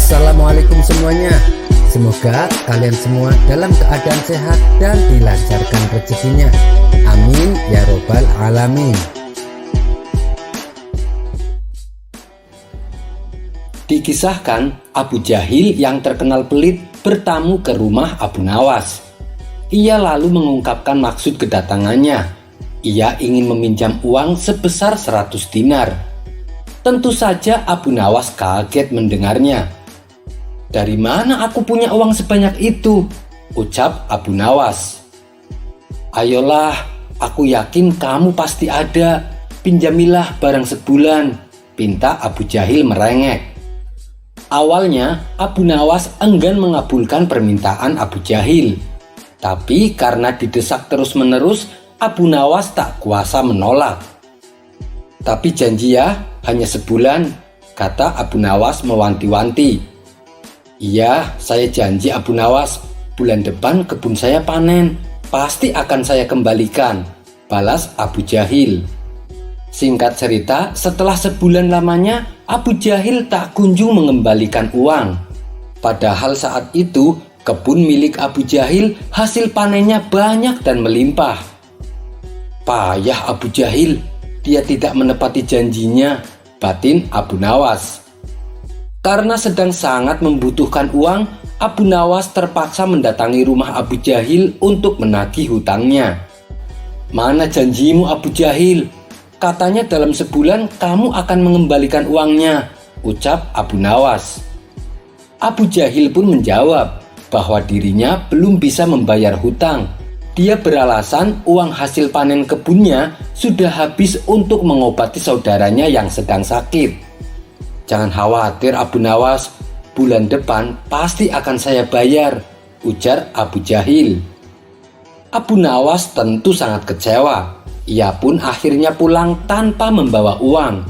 Assalamualaikum semuanya. Semoga kalian semua dalam keadaan sehat dan dilancarkan rezekinya. Amin ya robbal alamin. Dikisahkan Abu Jahil yang terkenal pelit bertamu ke rumah Abu Nawas. Ia lalu mengungkapkan maksud kedatangannya. Ia ingin meminjam uang sebesar 100 dinar. Tentu saja Abu Nawas kaget mendengarnya. "Dari mana aku punya uang sebanyak itu?" ucap Abu Nawas. "Ayolah, aku yakin kamu pasti ada. Pinjamilah barang sebulan," pinta Abu Jahil merengek. Awalnya Abu Nawas enggan mengabulkan permintaan Abu Jahil. Tapi karena didesak terus-menerus, Abu Nawas tak kuasa menolak. "Tapi janji ya, hanya sebulan," kata Abu Nawas mewanti-wanti. "Iya, saya janji Abu Nawas, bulan depan kebun saya panen, pasti akan saya kembalikan," balas Abu Jahil. Singkat cerita, setelah sebulan lamanya, Abu Jahil tak kunjung mengembalikan uang. Padahal saat itu, kebun milik Abu Jahil hasil panennya banyak dan melimpah. Payah Abu Jahil, dia tidak menepati janjinya, batin Abu Nawas. Karena sedang sangat membutuhkan uang, Abu Nawas terpaksa mendatangi rumah Abu Jahil untuk menagih hutangnya. "Mana janjimu Abu Jahil? Katanya dalam sebulan kamu akan mengembalikan uangnya," ucap Abu Nawas. Abu Jahil pun menjawab bahwa dirinya belum bisa membayar hutang. Dia beralasan uang hasil panen kebunnya sudah habis untuk mengobati saudaranya yang sedang sakit. "Jangan khawatir Abu Nawas, bulan depan pasti akan saya bayar," ujar Abu Jahil. Abu Nawas tentu sangat kecewa. Ia pun akhirnya pulang tanpa membawa uang.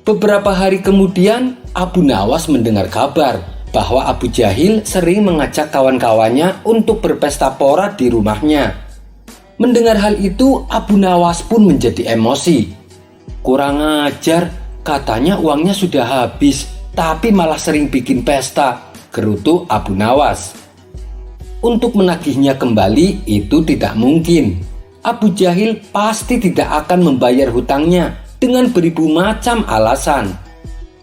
Beberapa hari kemudian, Abu Nawas mendengar kabar bahwa Abu Jahil sering mengajak kawan-kawannya untuk berpesta pora di rumahnya. Mendengar hal itu, Abu Nawas pun menjadi emosi. "Kurang ajar, katanya uangnya sudah habis, tapi malah sering bikin pesta," gerutu Abu Nawas. Untuk menagihnya kembali itu tidak mungkin. Abu Jahil pasti tidak akan membayar hutangnya dengan beribu macam alasan.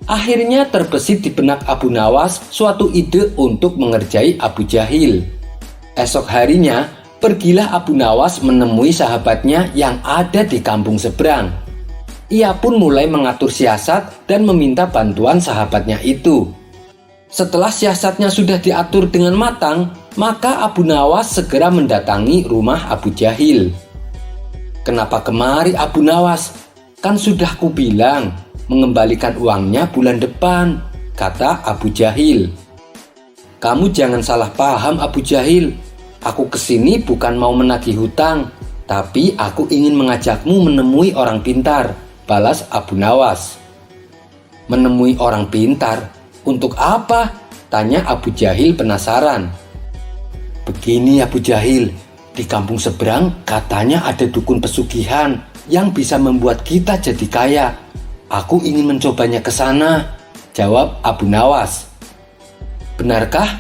Akhirnya terbesit di benak Abu Nawas suatu ide untuk mengerjai Abu Jahil. Esok harinya, pergilah Abu Nawas menemui sahabatnya yang ada di kampung seberang. Ia pun mulai mengatur siasat dan meminta bantuan sahabatnya itu. Setelah siasatnya sudah diatur dengan matang, maka Abu Nawas segera mendatangi rumah Abu Jahil. "Kenapa kemari Abu Nawas? Kan sudah kubilang mengembalikan uangnya bulan depan," kata Abu Jahil. "Kamu jangan salah paham Abu Jahil. Aku kesini bukan mau menagih hutang, tapi aku ingin mengajakmu menemui orang pintar," balas Abu Nawas. "Menemui orang pintar? Untuk apa?" tanya Abu Jahil penasaran. "Begini Abu Jahil, di kampung seberang katanya ada dukun pesugihan yang bisa membuat kita jadi kaya. Aku ingin mencobanya ke sana," jawab Abu Nawas. "Benarkah?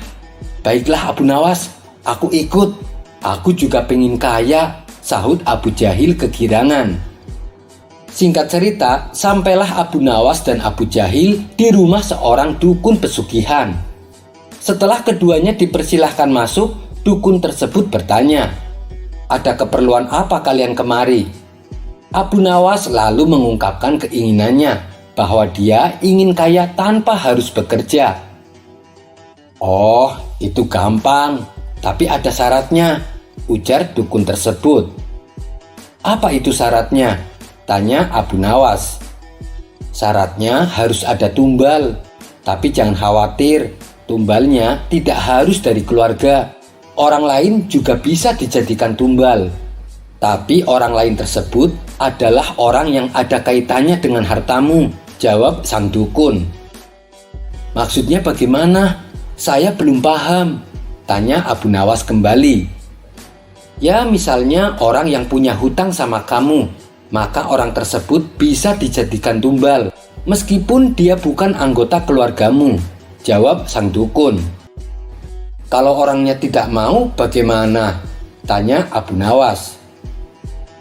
Baiklah Abu Nawas, aku ikut. Aku juga pengen kaya," sahut Abu Jahil kegirangan. Singkat cerita, sampailah Abu Nawas dan Abu Jahil di rumah seorang dukun pesugihan. Setelah keduanya dipersilahkan masuk, dukun tersebut bertanya, "Ada keperluan apa kalian kemari?" Abu Nawas lalu mengungkapkan keinginannya bahwa dia ingin kaya tanpa harus bekerja. "Oh, itu gampang, tapi ada syaratnya," ujar dukun tersebut. "Apa itu syaratnya?" tanya Abu Nawas. "Syaratnya harus ada tumbal, tapi jangan khawatir, tumbalnya tidak harus dari keluarga. Orang lain juga bisa dijadikan tumbal. Tapi orang lain tersebut adalah orang yang ada kaitannya dengan hartamu," jawab sang dukun. "Maksudnya bagaimana? Saya belum paham," tanya Abu Nawas kembali. "Ya misalnya orang yang punya hutang sama kamu, maka orang tersebut bisa dijadikan tumbal, meskipun dia bukan anggota keluargamu. jawab sang dukun. Kalau orangnya tidak mau, bagaimana? Tanya Abu Nawas.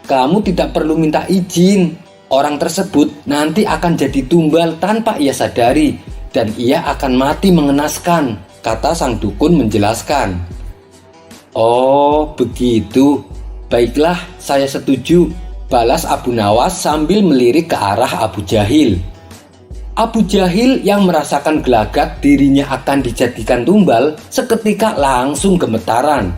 Kamu tidak perlu minta izin. Orang tersebut nanti akan jadi tumbal tanpa ia sadari, dan ia akan mati mengenaskan, kata sang dukun menjelaskan. Oh, begitu. Baiklah, saya setuju, balas Abu Nawas sambil melirik ke arah Abu Jahil. Abu Jahil yang merasakan gelagat dirinya akan dijadikan tumbal seketika langsung gemetaran.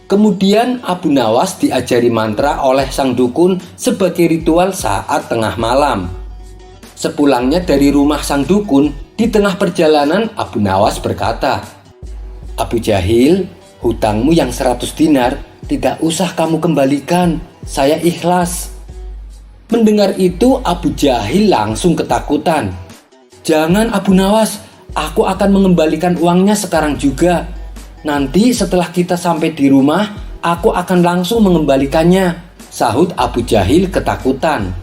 Kemudian Abu Nawas diajari mantra oleh sang dukun sebagai ritual saat tengah malam. Sepulangnya dari rumah sang dukun, di tengah perjalanan Abu Nawas berkata, Abu Jahil, hutangmu yang 100 dinar tidak usah kamu kembalikan, saya ikhlas. Mendengar itu Abu Jahil langsung ketakutan. Jangan Abu Nawas, aku akan mengembalikan uangnya sekarang juga. Nanti setelah kita sampai di rumah, aku akan langsung mengembalikannya, sahut Abu Jahil ketakutan.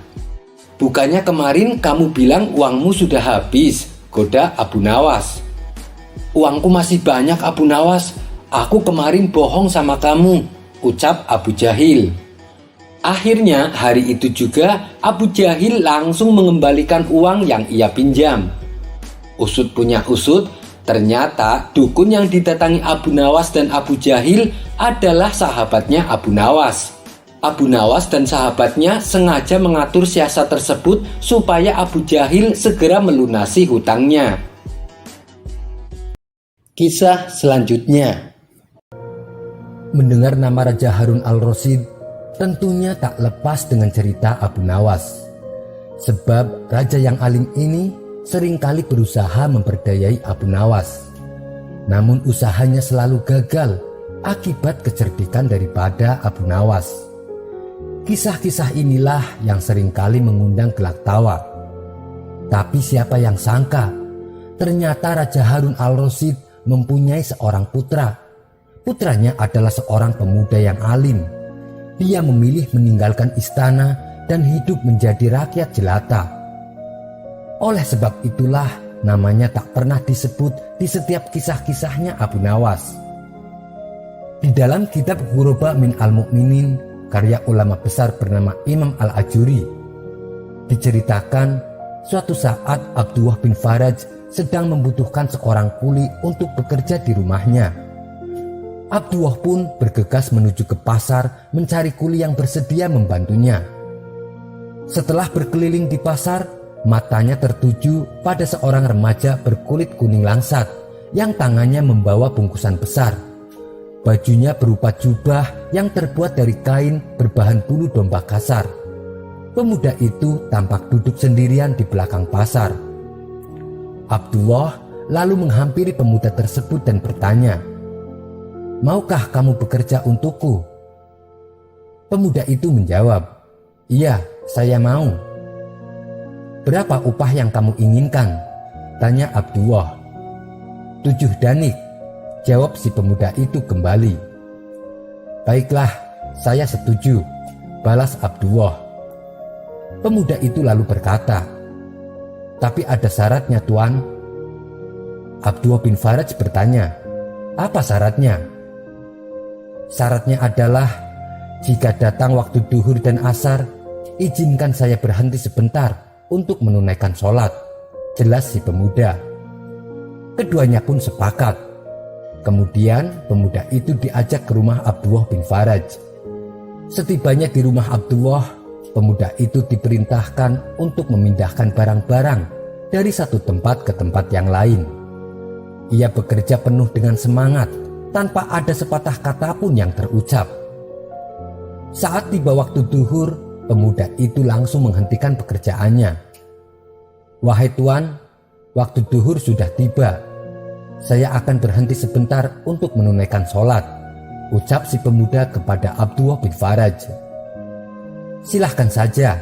Bukannya kemarin kamu bilang uangmu sudah habis, goda Abu Nawas. Uangku masih banyak Abu Nawas, aku kemarin bohong sama kamu, ucap Abu Jahil. Akhirnya hari itu juga Abu Jahil langsung mengembalikan uang yang ia pinjam. Usut punya usut, ternyata dukun yang didatangi Abu Nawas dan Abu Jahil adalah sahabatnya Abu Nawas. Abu Nawas dan sahabatnya sengaja mengatur siasat tersebut supaya Abu Jahil segera melunasi hutangnya. Kisah selanjutnya. Mendengar nama Raja Harun al-Rasyid, tentunya tak lepas dengan cerita Abu Nawas. Sebab raja yang alim ini seringkali berusaha memperdayai Abu Nawas. Namun usahanya selalu gagal akibat kecerdikan daripada Abu Nawas. Kisah-kisah inilah yang seringkali mengundang gelak tawa. Tapi siapa yang sangka, ternyata Raja Harun al-Rasyid mempunyai seorang putra. Putranya adalah seorang pemuda yang alim. Dia memilih meninggalkan istana dan hidup menjadi rakyat jelata. Oleh sebab itulah namanya tak pernah disebut di setiap kisah-kisahnya Abu Nawas. Di dalam kitab Ghuraba min al-Mu'minin, karya ulama besar bernama Imam Al-Ajuri, diceritakan suatu saat Abdullah bin Faraj sedang membutuhkan seorang kuli untuk bekerja di rumahnya. Abdullah pun bergegas menuju ke pasar mencari kuli yang bersedia membantunya. Setelah berkeliling di pasar, matanya tertuju pada seorang remaja berkulit kuning langsat yang tangannya membawa bungkusan besar. Bajunya berupa jubah yang terbuat dari kain berbahan bulu domba kasar. Pemuda itu tampak duduk sendirian di belakang pasar. Abdullah lalu menghampiri pemuda tersebut dan bertanya, "Maukah kamu bekerja untukku?" Pemuda itu menjawab, "Iya, saya mau." "Berapa upah yang kamu inginkan?" tanya Abdullah. "7 danik," jawab si pemuda itu kembali. "Baiklah, saya setuju," balas Abdullah. Pemuda itu lalu berkata, "Tapi ada syaratnya, Tuan." Abdullah bin Faraj bertanya, "Apa syaratnya?" "Syaratnya adalah jika datang waktu duhur dan asar, izinkan saya berhenti sebentar untuk menunaikan sholat," jelas si pemuda. Keduanya pun sepakat. Kemudian pemuda itu diajak ke rumah Abdullah bin Faraj. Setibanya di rumah Abdullah, pemuda itu diperintahkan untuk memindahkan barang-barang dari satu tempat ke tempat yang lain. Ia bekerja penuh dengan semangat tanpa ada sepatah kata pun yang terucap. Saat tiba waktu duhur, pemuda itu langsung menghentikan pekerjaannya. "Wahai Tuan, waktu duhur sudah tiba. Saya akan berhenti sebentar untuk menunaikan sholat," ucap si pemuda kepada Abdullah bin Faraj. "Silahkan saja,"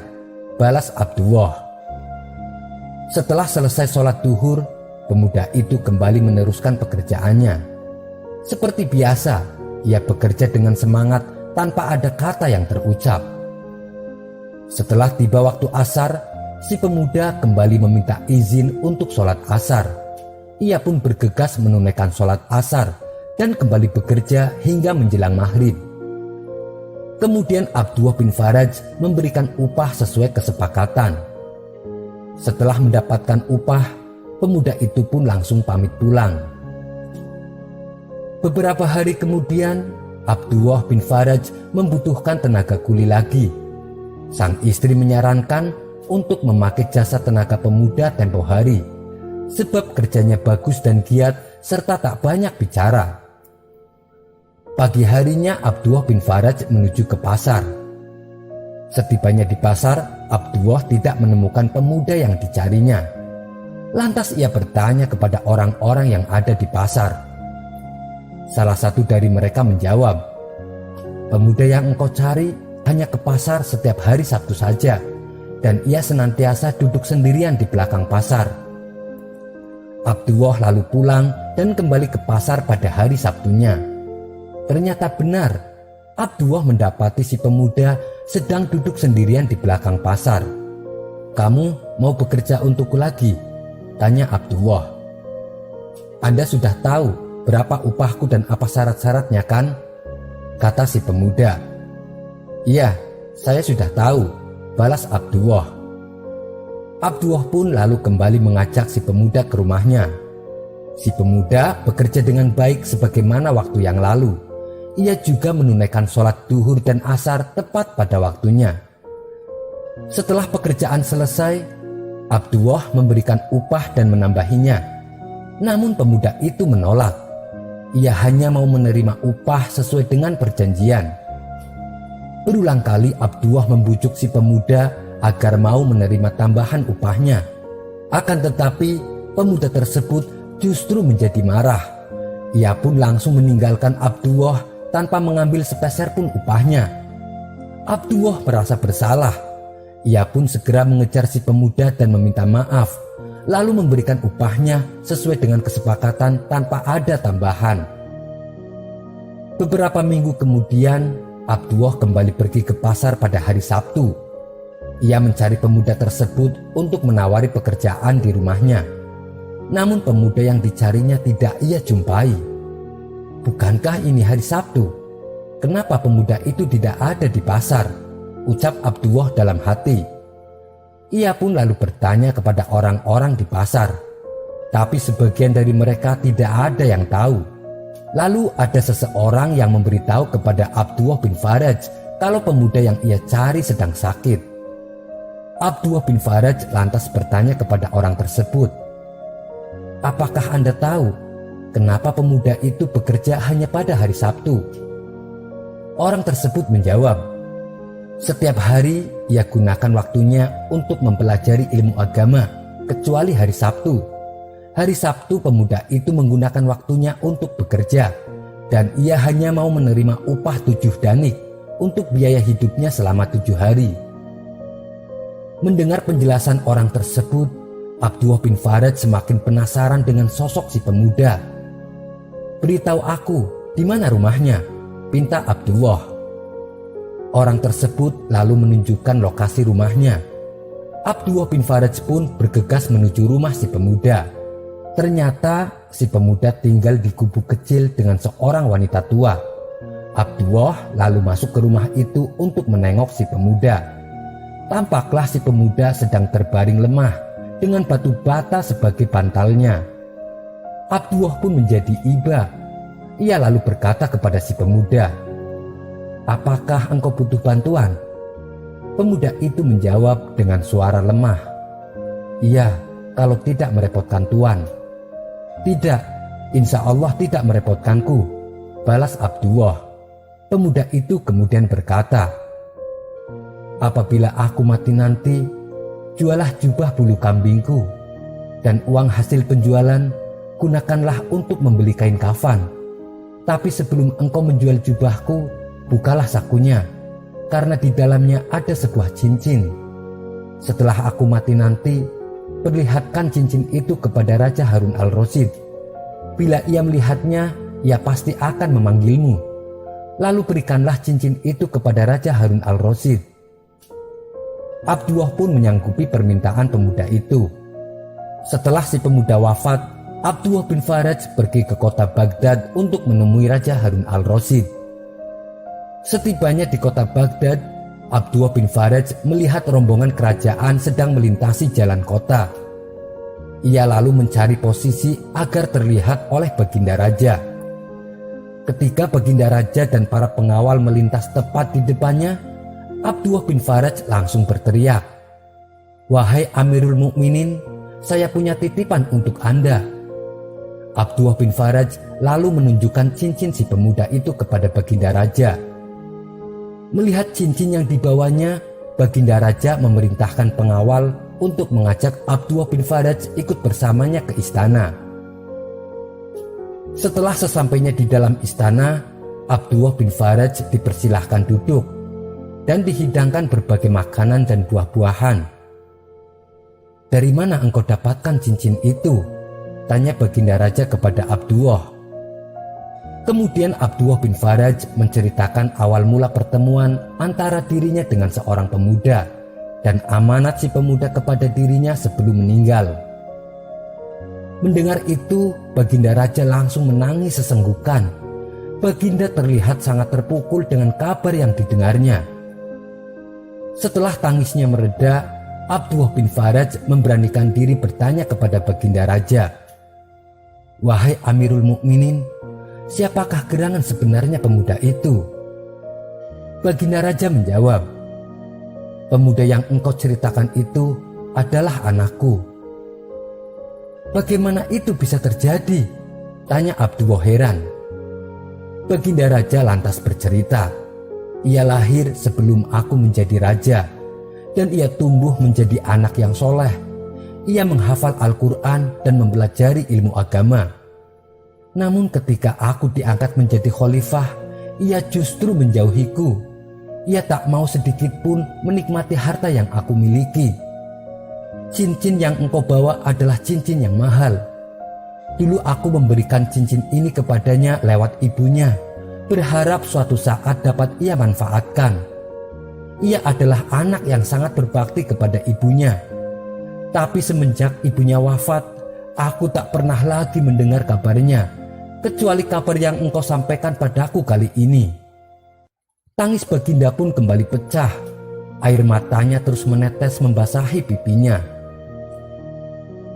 balas Abdullah. Setelah selesai sholat duhur, pemuda itu kembali meneruskan pekerjaannya. Seperti biasa, ia bekerja dengan semangat tanpa ada kata yang terucap. Setelah tiba waktu asar, si pemuda kembali meminta izin untuk sholat asar. Ia pun bergegas menunaikan sholat asar dan kembali bekerja hingga menjelang maghrib. Kemudian Abdullah bin Faraj memberikan upah sesuai kesepakatan. Setelah mendapatkan upah, pemuda itu pun langsung pamit pulang. Beberapa hari kemudian, Abdullah bin Faraj membutuhkan tenaga kuli lagi. Sang istri menyarankan untuk memakai jasa tenaga pemuda tempo hari, sebab kerjanya bagus dan giat serta tak banyak bicara. Pagi harinya Abdullah bin Faraj menuju ke pasar. Setibanya di pasar, Abdullah tidak menemukan pemuda yang dicarinya. Lantas ia bertanya kepada orang-orang yang ada di pasar. Salah satu dari mereka menjawab, "Pemuda yang engkau cari hanya ke pasar setiap hari Sabtu saja, dan ia senantiasa duduk sendirian di belakang pasar." Abdullah lalu pulang dan kembali ke pasar pada hari Sabtunya. Ternyata benar, Abdullah mendapati si pemuda sedang duduk sendirian di belakang pasar. "Kamu mau bekerja untukku lagi?" tanya Abdullah. "Anda sudah tahu berapa upahku dan apa syarat-syaratnya kan?" kata si pemuda. "Iya, saya sudah tahu," balas Abdullah. Abdullah pun lalu kembali mengajak si pemuda ke rumahnya. Si pemuda bekerja dengan baik sebagaimana waktu yang lalu. Ia juga menunaikan sholat duhur dan asar tepat pada waktunya. Setelah pekerjaan selesai, Abdullah memberikan upah dan menambahinya. Namun pemuda itu menolak. Ia hanya mau menerima upah sesuai dengan perjanjian. Berulang kali Abdullah membujuk si pemuda agar mau menerima tambahan upahnya. Akan tetapi pemuda tersebut justru menjadi marah. Ia pun langsung meninggalkan Abdullah tanpa mengambil sepeser pun upahnya. Abdullah merasa bersalah. Ia pun segera mengejar si pemuda dan meminta maaf, lalu memberikan upahnya sesuai dengan kesepakatan tanpa ada tambahan. Beberapa minggu kemudian, Abdullah kembali pergi ke pasar pada hari Sabtu. Ia mencari pemuda tersebut untuk menawari pekerjaan di rumahnya. Namun pemuda yang dicarinya tidak ia jumpai. "Bukankah ini hari Sabtu? Kenapa pemuda itu tidak ada di pasar?" ucap Abdullah dalam hati. Ia pun lalu bertanya kepada orang-orang di pasar, tapi sebagian dari mereka tidak ada yang tahu. Lalu ada seseorang yang memberitahu kepada Abdullah bin Faraj kalau pemuda yang ia cari sedang sakit. Abdullah bin Faraj lantas bertanya kepada orang tersebut, "Apakah Anda tahu kenapa pemuda itu bekerja hanya pada hari Sabtu?" Orang tersebut menjawab, "Setiap hari ia gunakan waktunya untuk mempelajari ilmu agama, kecuali hari Sabtu. Hari Sabtu pemuda itu menggunakan waktunya untuk bekerja, dan ia hanya mau menerima upah 7 danik untuk biaya hidupnya selama 7 hari." Mendengar penjelasan orang tersebut, Abdullah bin Faraj semakin penasaran dengan sosok si pemuda. "Beritahu aku, di mana rumahnya?" pinta Abdullah. Orang tersebut lalu menunjukkan lokasi rumahnya. Abdullah bin Faraj pun bergegas menuju rumah si pemuda. Ternyata si pemuda tinggal di gubuk kecil dengan seorang wanita tua. Abdullah lalu masuk ke rumah itu untuk menengok si pemuda. Tampaklah si pemuda sedang terbaring lemah dengan batu bata sebagai bantalnya. Abdullah pun menjadi iba. Ia lalu berkata kepada si pemuda, "Apakah engkau butuh bantuan?" Pemuda itu menjawab dengan suara lemah, "Iya, kalau tidak merepotkan Tuan." "Tidak, insya Allah tidak merepotkanku," balas Abdullah. Pemuda itu kemudian berkata, "Apabila aku mati nanti, jualah jubah bulu kambingku, dan uang hasil penjualan gunakanlah untuk membeli kain kafan. Tapi sebelum engkau menjual jubahku, bukalah sakunya, karena di dalamnya ada sebuah cincin. Setelah aku mati nanti, perlihatkan cincin itu kepada Raja Harun al-Rasyid. Bila ia melihatnya, ia pasti akan memanggilmu. Lalu berikanlah cincin itu kepada Raja Harun al-Rasyid." Abdullah pun menyanggupi permintaan pemuda itu. Setelah si pemuda wafat, Abdullah bin Faraj pergi ke kota Baghdad untuk menemui Raja Harun al-Rasyid. Setibanya di kota Baghdad, Abdullah bin Faraj melihat rombongan kerajaan sedang melintasi jalan kota. Ia lalu mencari posisi agar terlihat oleh Baginda Raja. Ketika Baginda Raja dan para pengawal melintas tepat di depannya, Abdullah bin Faraj langsung berteriak, "Wahai Amirul Mukminin, saya punya titipan untuk Anda." Abdullah bin Faraj lalu menunjukkan cincin si pemuda itu kepada Baginda Raja. Melihat cincin yang dibawanya, Baginda Raja memerintahkan pengawal untuk mengajak Abdullah bin Faraj ikut bersamanya ke istana. Setelah sesampainya di dalam istana, Abdullah bin Faraj dipersilahkan duduk dan dihidangkan berbagai makanan dan buah-buahan. "Dari mana engkau dapatkan cincin itu?" tanya Baginda Raja kepada Abdullah. Kemudian Abdullah bin Faraj menceritakan awal mula pertemuan antara dirinya dengan seorang pemuda dan amanat si pemuda kepada dirinya sebelum meninggal. Mendengar itu, Baginda Raja langsung menangis sesenggukan. Baginda terlihat sangat terpukul dengan kabar yang didengarnya. Setelah tangisnya mereda, Abdullah bin Faraj memberanikan diri bertanya kepada Baginda Raja, "Wahai Amirul Mukminin, siapakah gerangan sebenarnya pemuda itu?" Baginda Raja menjawab, "Pemuda yang engkau ceritakan itu adalah anakku." "Bagaimana itu bisa terjadi?" tanya Abdullah heran. Baginda Raja lantas bercerita, "Ia lahir sebelum aku menjadi raja, dan ia tumbuh menjadi anak yang soleh. Ia menghafal Al-Quran dan mempelajari ilmu agama. Namun ketika aku diangkat menjadi khalifah, ia justru menjauhiku. Ia tak mau sedikit pun menikmati harta yang aku miliki. Cincin yang engkau bawa adalah cincin yang mahal. Dulu aku memberikan cincin ini kepadanya lewat ibunya, berharap suatu saat dapat ia manfaatkan. Ia adalah anak yang sangat berbakti kepada ibunya. Tapi semenjak ibunya wafat, aku tak pernah lagi mendengar kabarnya, kecuali kabar yang engkau sampaikan padaku kali ini." Tangis Baginda pun kembali pecah. Air matanya terus menetes membasahi pipinya.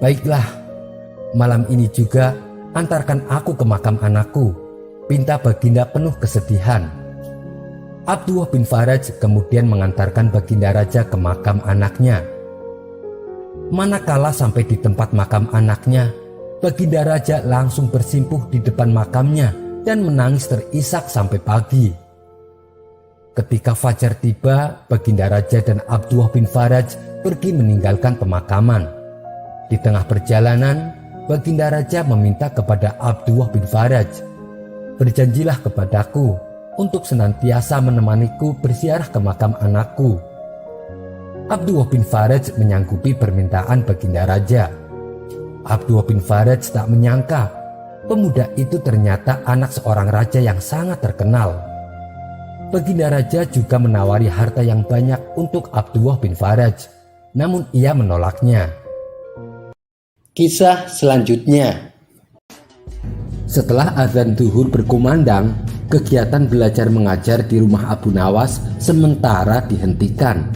"Baiklah, malam ini juga antarkan aku ke makam anakku," pinta Baginda penuh kesedihan. Abdullah bin Faraj kemudian mengantarkan Baginda Raja ke makam anaknya. Manakala sampai di tempat makam anaknya, Baginda Raja langsung bersimpuh di depan makamnya dan menangis terisak sampai pagi. Ketika fajar tiba, Baginda Raja dan Abdullah bin Faraj pergi meninggalkan pemakaman. Di tengah perjalanan, Baginda Raja meminta kepada Abdullah bin Faraj, "Berjanjilah kepadaku untuk senantiasa menemaniku berziarah ke makam anakku." Abdullah bin Faraj menyanggupi permintaan Baginda Raja. Abdullah bin Faraj tak menyangka pemuda itu ternyata anak seorang raja yang sangat terkenal. Baginda Raja juga menawari harta yang banyak untuk Abdullah bin Faraj, namun ia menolaknya. Kisah selanjutnya. Setelah azan zuhur berkumandang, kegiatan belajar mengajar di rumah Abu Nawas sementara dihentikan.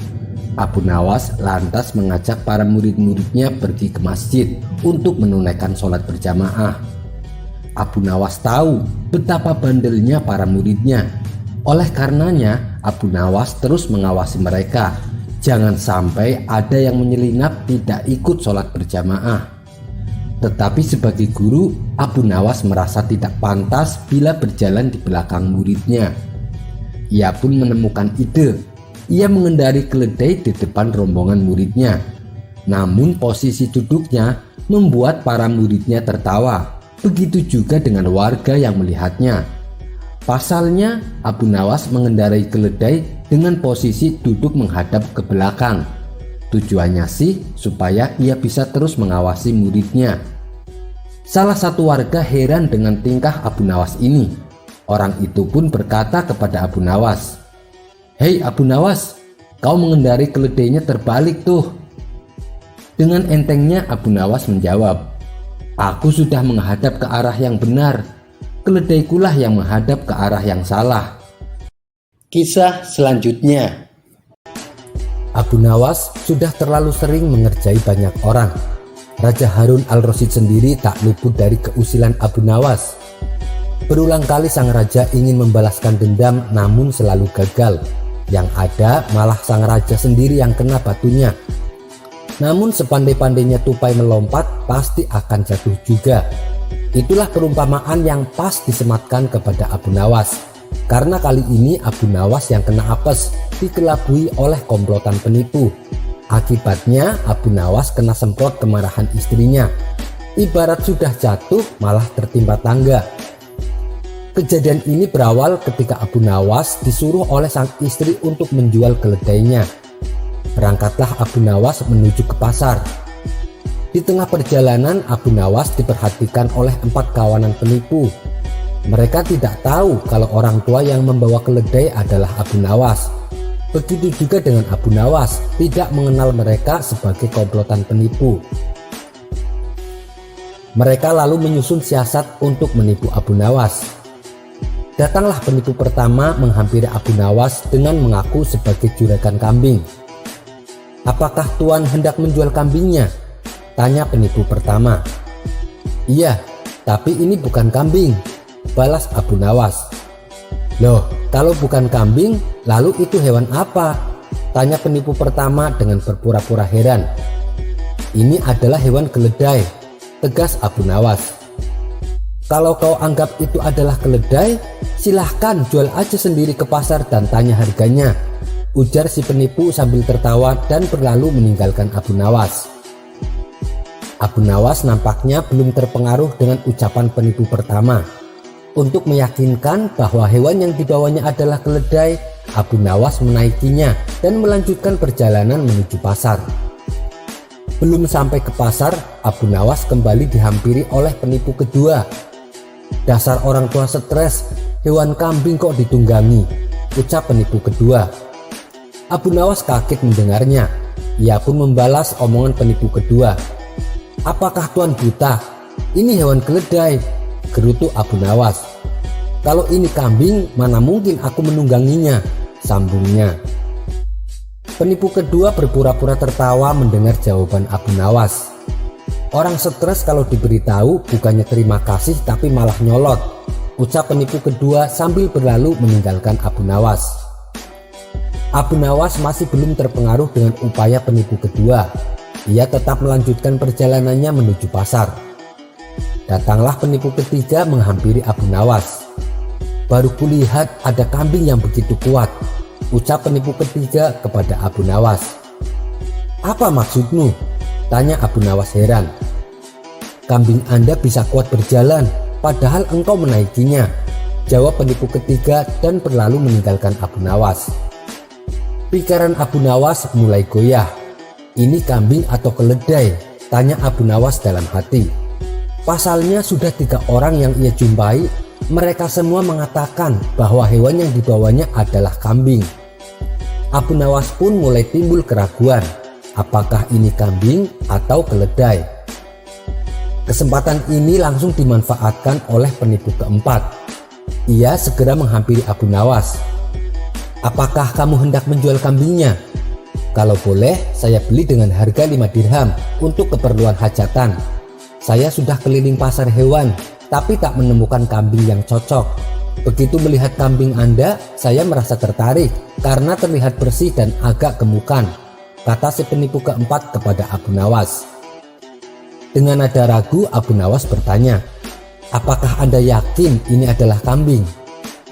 Abu Nawas lantas mengajak para murid-muridnya pergi ke masjid untuk menunaikan sholat berjamaah. Abu Nawas tahu betapa bandelnya para muridnya. Oleh karenanya, Abu Nawas terus mengawasi mereka. Jangan sampai ada yang menyelinap tidak ikut sholat berjamaah. Tetapi sebagai guru, Abu Nawas merasa tidak pantas bila berjalan di belakang muridnya. Ia pun menemukan ide. Ia mengendari keledai di depan rombongan muridnya. Namun posisi duduknya membuat para muridnya tertawa. Begitu juga dengan warga yang melihatnya. Pasalnya, Abu Nawas mengendarai keledai dengan posisi duduk menghadap ke belakang. Tujuannya sih supaya ia bisa terus mengawasi muridnya. Salah satu warga heran dengan tingkah Abu Nawas ini. Orang itu pun berkata kepada Abu Nawas, "Hei Abu Nawas, kau mengendarai keledainya terbalik tuh." Dengan entengnya Abu Nawas menjawab, Aku sudah menghadap ke arah yang benar, keledaikulah yang menghadap ke arah yang salah. Kisah selanjutnya. Abu Nawas sudah terlalu sering mengerjai banyak orang. Raja Harun al-Rasyid sendiri tak luput dari keusilan Abu Nawas. Berulang kali sang raja ingin membalaskan dendam namun selalu gagal. Yang ada malah sang raja sendiri yang kena batunya. Namun sepandai-pandainya tupai melompat pasti akan jatuh juga. Itulah perumpamaan yang pas disematkan kepada Abu Nawas. Karena kali ini Abu Nawas yang kena apes, dikelabui oleh komplotan penipu. Akibatnya Abu Nawas kena semprot kemarahan istrinya. Ibarat sudah jatuh malah tertimpa tangga. Kejadian ini berawal ketika Abu Nawas disuruh oleh sang istri untuk menjual keledainya. Berangkatlah Abu Nawas menuju ke pasar. Di tengah perjalanan Abu Nawas diperhatikan oleh 4 kawanan penipu. Mereka tidak tahu kalau orang tua yang membawa keledai adalah Abu Nawas. Begitu juga dengan Abu Nawas, tidak mengenal mereka sebagai komplotan penipu. Mereka lalu menyusun siasat untuk menipu Abu Nawas. Datanglah penipu pertama menghampiri Abu Nawas dengan mengaku sebagai juragan kambing. "Apakah Tuan hendak menjual kambingnya?" tanya penipu pertama. "Iya, tapi ini bukan kambing," balas Abu Nawas. "Loh, kalau bukan kambing, lalu itu hewan apa?" tanya penipu pertama dengan berpura-pura heran. "Ini adalah hewan keledai," tegas Abu Nawas. "Kalau kau anggap itu adalah keledai, silahkan jual aja sendiri ke pasar dan tanya harganya," ujar si penipu sambil tertawa dan berlalu meninggalkan Abu Nawas. Abu Nawas nampaknya belum terpengaruh dengan ucapan penipu pertama. Untuk meyakinkan bahwa hewan yang dibawanya adalah keledai, Abu Nawas menaikinya dan melanjutkan perjalanan menuju pasar. Belum sampai ke pasar, Abu Nawas kembali dihampiri oleh penipu kedua. "Dasar orang tua stres, hewan kambing kok ditunggangi," ucap penipu kedua. Abu Nawas kaget mendengarnya. Ia pun membalas omongan penipu kedua. "Apakah Tuan buta? Ini hewan keledai," gerutu Abu Nawas. "Kalau ini kambing, mana mungkin aku menungganginya," sambungnya. Penipu kedua berpura-pura tertawa mendengar jawaban Abu Nawas. "Orang stres kalau diberitahu bukannya terima kasih tapi malah nyolot," ucap penipu kedua sambil berlalu meninggalkan Abu Nawas. Abu Nawas masih belum terpengaruh dengan upaya penipu kedua. Ia tetap melanjutkan perjalanannya menuju pasar. Datanglah penipu ketiga menghampiri Abu Nawas. "Baru kulihat ada kambing yang begitu kuat," ucap penipu ketiga kepada Abu Nawas. "Apa maksudmu?" tanya Abu Nawas heran. "Kambing Anda bisa kuat berjalan, padahal engkau menaikinya," jawab penipu ketiga dan berlalu meninggalkan Abu Nawas. Pikiran Abu Nawas mulai goyah. "Ini kambing atau keledai?" tanya Abu Nawas dalam hati. Pasalnya sudah 3 orang yang ia jumpai, mereka semua mengatakan bahwa hewan yang dibawanya adalah kambing. Abu Nawas pun mulai timbul keraguan, apakah ini kambing atau keledai. Kesempatan ini langsung dimanfaatkan oleh penipu keempat. Ia segera menghampiri Abu Nawas. "Apakah kamu hendak menjual kambingnya? Kalau boleh, saya beli dengan harga 5 dirham untuk keperluan hajatan. Saya sudah keliling pasar hewan, tapi tak menemukan kambing yang cocok. Begitu melihat kambing Anda, saya merasa tertarik karena terlihat bersih dan agak gemukan," kata si penipu keempat kepada Abu Nawas. Dengan nada ragu, Abu Nawas bertanya, "Apakah Anda yakin ini adalah kambing?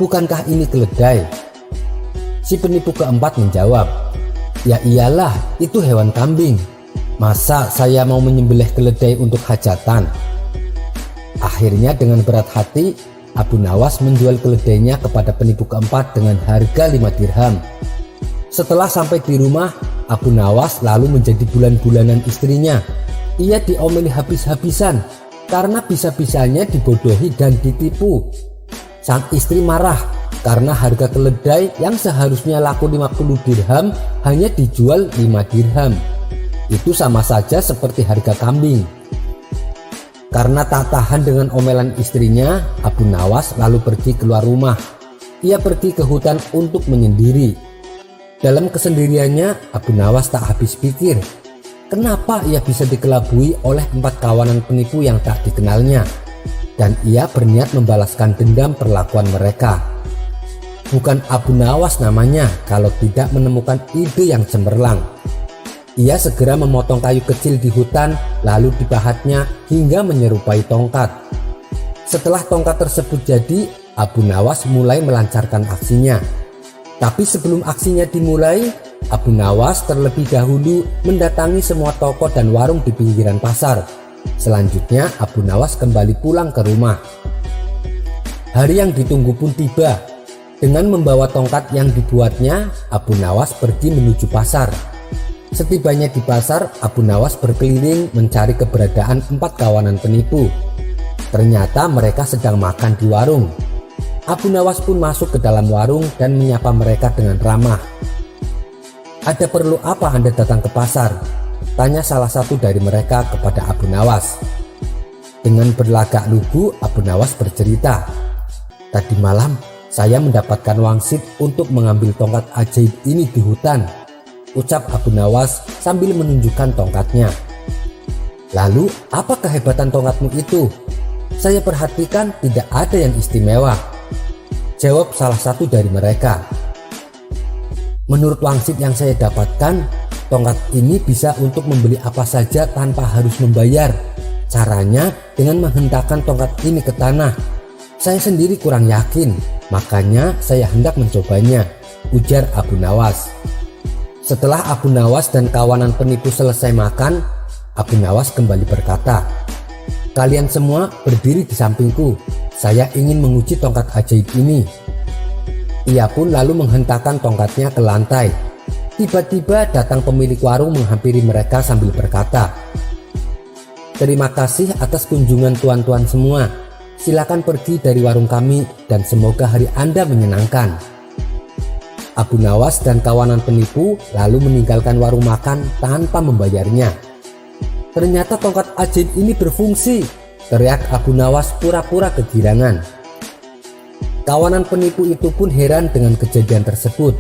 Bukankah ini keledai?" Si penipu keempat menjawab, "Ya iyalah, itu hewan kambing. Masa saya mau menyembelih keledai untuk hajatan?" Akhirnya dengan berat hati, Abu Nawas menjual keledainya kepada penipu keempat dengan harga 5 dirham. Setelah sampai di rumah, Abu Nawas lalu menjadi bulan-bulanan istrinya. Ia diomeli habis-habisan karena bisa-bisanya dibodohi dan ditipu. Sang istri marah karena harga keledai yang seharusnya laku 50 dirham hanya dijual 5 dirham. Itu sama saja seperti harga kambing. Karena tak tahan dengan omelan istrinya, Abu Nawas lalu pergi keluar rumah. Ia pergi ke hutan untuk menyendiri. Dalam kesendiriannya, Abu Nawas tak habis pikir, kenapa ia bisa dikelabui oleh 4 kawanan penipu yang tak dikenalnya. Dan ia berniat membalaskan dendam perlakuan mereka. Bukan Abu Nawas namanya kalau tidak menemukan ide yang cemerlang. Ia segera memotong kayu kecil di hutan lalu dipahatnya hingga menyerupai tongkat. Setelah tongkat tersebut jadi, Abu Nawas mulai melancarkan aksinya. Tapi sebelum aksinya dimulai, Abu Nawas terlebih dahulu mendatangi semua toko dan warung di pinggiran pasar. Selanjutnya Abu Nawas kembali pulang ke rumah. Hari yang ditunggu pun tiba. Dengan membawa tongkat yang dibuatnya, Abu Nawas pergi menuju pasar. Setibanya di pasar, Abu Nawas berkeliling mencari keberadaan 4 kawanan penipu. Ternyata mereka sedang makan di warung. Abu Nawas pun masuk ke dalam warung dan menyapa mereka dengan ramah. "Ada perlu apa Anda datang ke pasar?" tanya salah satu dari mereka kepada Abu Nawas. Dengan berlagak lugu, Abu Nawas bercerita, "Tadi malam saya mendapatkan wangsit untuk mengambil tongkat ajaib ini di hutan," ucap Abu Nawas sambil menunjukkan tongkatnya. "Lalu apa kehebatan tongkatmu itu? Saya perhatikan tidak ada yang istimewa," jawab salah satu dari mereka. "Menurut wangsit yang saya dapatkan, tongkat ini bisa untuk membeli apa saja tanpa harus membayar. Caranya dengan menghentakkan tongkat ini ke tanah. Saya sendiri kurang yakin, makanya saya hendak mencobanya," ujar Abu Nawas. Setelah Abu Nawas dan kawanan penipu selesai makan, Abu Nawas kembali berkata, "Kalian semua berdiri di sampingku. Saya ingin menguji tongkat ajaib ini." Ia pun lalu menghentakkan tongkatnya ke lantai. Tiba-tiba datang pemilik warung menghampiri mereka sambil berkata, "Terima kasih atas kunjungan tuan-tuan semua. Silakan pergi dari warung kami dan semoga hari Anda menyenangkan." Abu Nawas dan kawanan penipu lalu meninggalkan warung makan tanpa membayarnya. "Ternyata tongkat ajaib ini berfungsi," teriak Abu Nawas pura-pura kegirangan. Kawanan penipu itu pun heran dengan kejadian tersebut.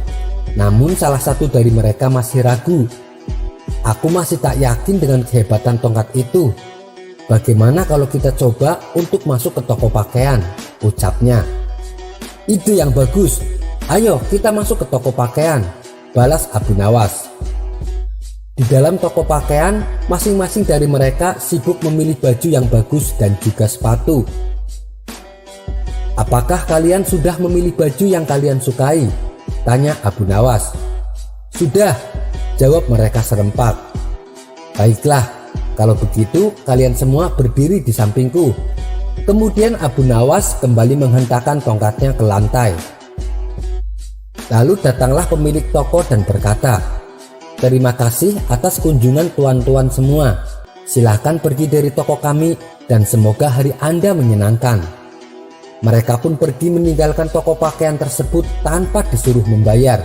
Namun salah satu dari mereka masih ragu. "Aku masih tak yakin dengan kehebatan tongkat itu. Bagaimana kalau kita coba untuk masuk ke toko pakaian?" ucapnya. "Ide yang bagus. Ayo kita masuk ke toko pakaian," balas Abu Nawas. Di dalam toko pakaian, masing-masing dari mereka sibuk memilih baju yang bagus dan juga sepatu. "Apakah kalian sudah memilih baju yang kalian sukai?" tanya Abu Nawas. "Sudah," jawab mereka serempak. "Baiklah, kalau begitu kalian semua berdiri di sampingku." Kemudian Abu Nawas kembali menghentakkan tongkatnya ke lantai. Lalu datanglah pemilik toko dan berkata, "Terima kasih atas kunjungan tuan-tuan semua. Silahkan pergi dari toko kami dan semoga hari Anda menyenangkan." Mereka pun pergi meninggalkan toko pakaian tersebut tanpa disuruh membayar.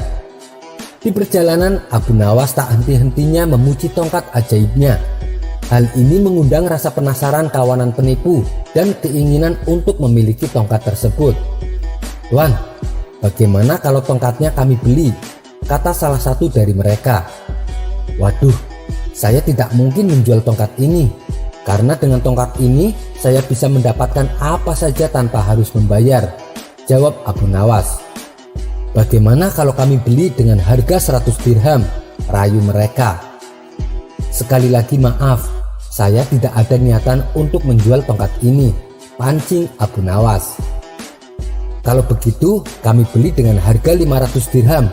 Di perjalanan, Abu Nawas tak henti-hentinya memuji tongkat ajaibnya. Hal ini mengundang rasa penasaran kawanan penipu dan keinginan untuk memiliki tongkat tersebut. "Tuan, bagaimana kalau tongkatnya kami beli?" kata salah satu dari mereka. "Waduh, saya tidak mungkin menjual tongkat ini. Karena dengan tongkat ini saya bisa mendapatkan apa saja tanpa harus membayar," jawab Abu Nawas. "Bagaimana kalau kami beli dengan harga 100 dirham?" rayu mereka. "Sekali lagi maaf, saya tidak ada niatan untuk menjual tongkat ini," pancing Abu Nawas. "Kalau begitu kami beli dengan harga 500 dirham.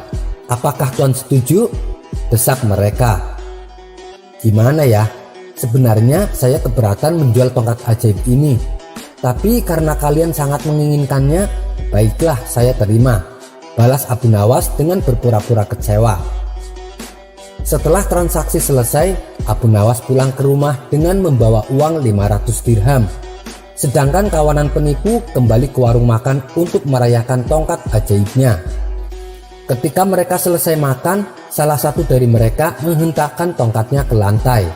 Apakah tuan setuju?" desak mereka. "Gimana ya? Sebenarnya saya keberatan menjual tongkat ajaib ini. Tapi karena kalian sangat menginginkannya, baiklah saya terima," balas Abu Nawas dengan berpura-pura kecewa. Setelah transaksi selesai, Abu Nawas pulang ke rumah dengan membawa uang 500 dirham. Sedangkan kawanan penipu kembali ke warung makan untuk merayakan tongkat ajaibnya. Ketika mereka selesai makan, salah satu dari mereka menghentakkan tongkatnya ke lantai.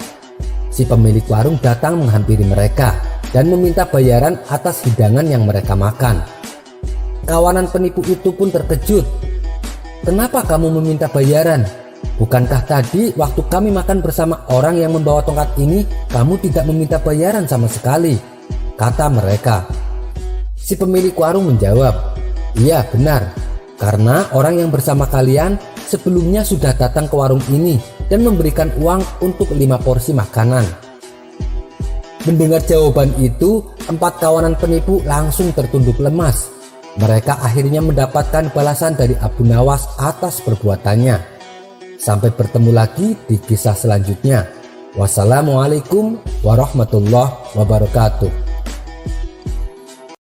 Si pemilik warung datang menghampiri mereka. dan meminta bayaran atas hidangan yang mereka makan. Kawanan penipu itu pun terkejut. "Kenapa kamu meminta bayaran? Bukankah tadi waktu kami makan bersama orang yang membawa tongkat ini, kamu tidak meminta bayaran sama sekali?" kata mereka. Si pemilik warung menjawab, "Iya benar, karena orang yang bersama kalian sebelumnya sudah datang ke warung ini dan memberikan uang untuk 5 porsi makanan." Mendengar jawaban itu, 4 kawanan penipu langsung tertunduk lemas. Mereka akhirnya mendapatkan balasan dari Abu Nawas atas perbuatannya. Sampai bertemu lagi di kisah selanjutnya. Wassalamualaikum warahmatullahi wabarakatuh.